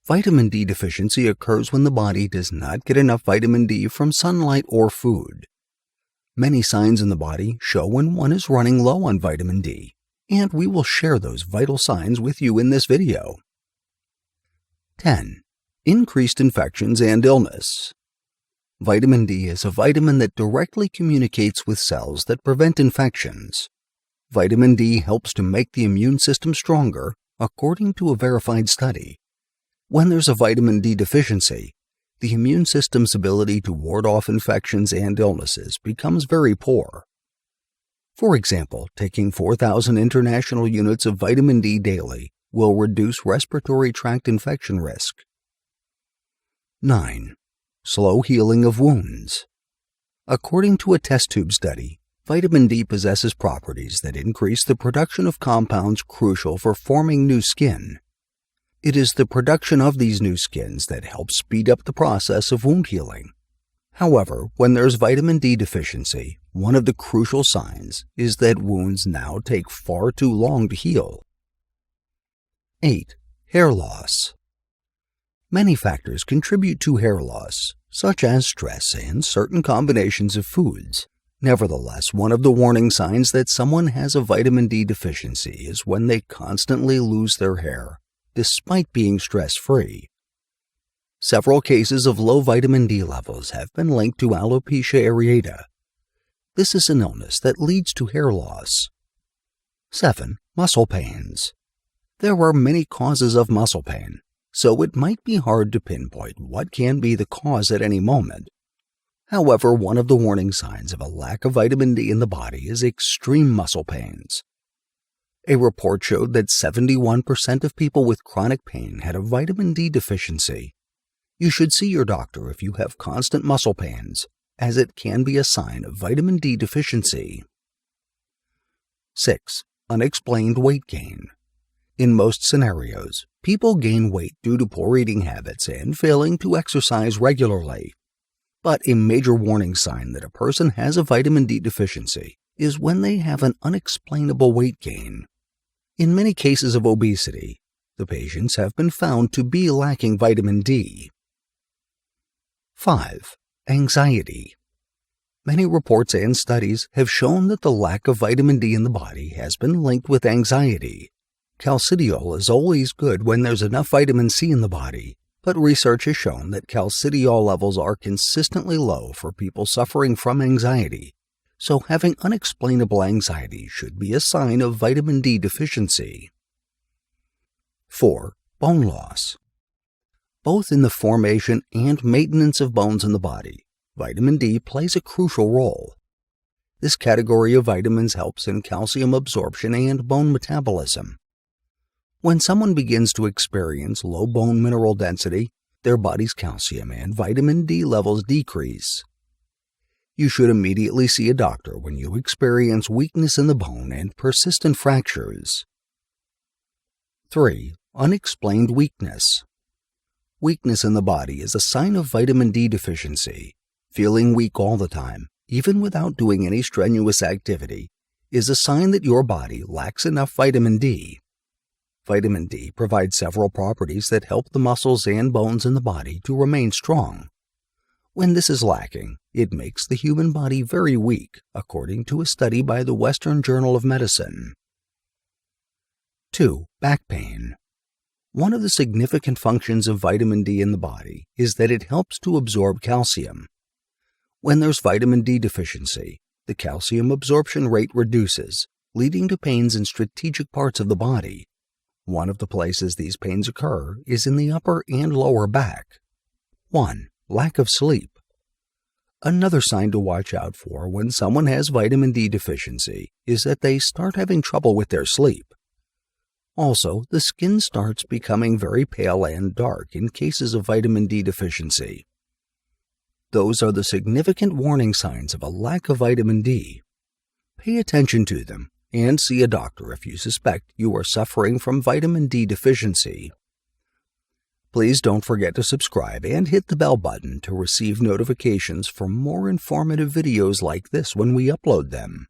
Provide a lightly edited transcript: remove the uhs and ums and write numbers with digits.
Vitamin D deficiency occurs when the body does not get enough vitamin D from sunlight or food. Many signs in the body show when one is running low on vitamin D, and we will share those vital signs with you in this video. 10. Increased infections and illness. Vitamin D is a vitamin that directly communicates with cells that prevent infections. Vitamin D helps to make the immune system stronger, according to a verified study. When there's a vitamin D deficiency, the immune system's ability to ward off infections and illnesses becomes very poor. For example, taking 4,000 international units of vitamin D daily will reduce respiratory tract infection risk. 9. Slow healing of wounds. According to a test tube study, vitamin D possesses properties that increase the production of compounds crucial for forming new skin. It is the production of these new skins that helps speed up the process of wound healing. However, when there's vitamin D deficiency, one of the crucial signs is that wounds now take far too long to heal. 8. Hair loss. Many factors contribute to hair loss, such as stress and certain combinations of foods. Nevertheless, one of the warning signs that someone has a vitamin D deficiency is when they constantly lose their hair, despite being stress-free. Several cases of low vitamin D levels have been linked to alopecia areata. This is an illness that leads to hair loss. 7. Muscle pains. There are many causes of muscle pain, so it might be hard to pinpoint what can be the cause at any moment. However, one of the warning signs of a lack of vitamin D in the body is extreme muscle pains. A report showed that 71% of people with chronic pain had a vitamin D deficiency. You should see your doctor if you have constant muscle pains, as it can be a sign of vitamin D deficiency. 6. Unexplained weight gain. In most scenarios, people gain weight due to poor eating habits and failing to exercise regularly. But a major warning sign that a person has a vitamin D deficiency is when they have an unexplainable weight gain. In many cases of obesity, the patients have been found to be lacking vitamin D. 5. Anxiety. Many reports and studies have shown that the lack of vitamin D in the body has been linked with anxiety. Calcidiol is always good when there's enough vitamin C in the body, but research has shown that calcidiol levels are consistently low for people suffering from anxiety, so having unexplainable anxiety should be a sign of vitamin D deficiency. 4. Bone loss. Both in the formation and maintenance of bones in the body, vitamin D plays a crucial role. This category of vitamins helps in calcium absorption and bone metabolism. When someone begins to experience low bone mineral density, their body's calcium and vitamin D levels decrease. You should immediately see a doctor when you experience weakness in the bone and persistent fractures. 3. Unexplained weakness. Weakness in the body is a sign of vitamin D deficiency. Feeling weak all the time, even without doing any strenuous activity, is a sign that your body lacks enough vitamin D. Vitamin D provides several properties that help the muscles and bones in the body to remain strong. When this is lacking, it makes the human body very weak, according to a study by the Western Journal of Medicine. 2. Back pain. One of the significant functions of vitamin D in the body is that it helps to absorb calcium. When there's vitamin D deficiency, the calcium absorption rate reduces, leading to pains in strategic parts of the body. One of the places these pains occur is in the upper and lower back. 1. Lack of sleep. Another sign to watch out for when someone has vitamin D deficiency is that they start having trouble with their sleep. Also, the skin starts becoming very pale and dark in cases of vitamin D deficiency. Those are the significant warning signs of a lack of vitamin D. Pay attention to them and see a doctor if you suspect you are suffering from vitamin D deficiency. Please don't forget to subscribe and hit the bell button to receive notifications for more informative videos like this when we upload them.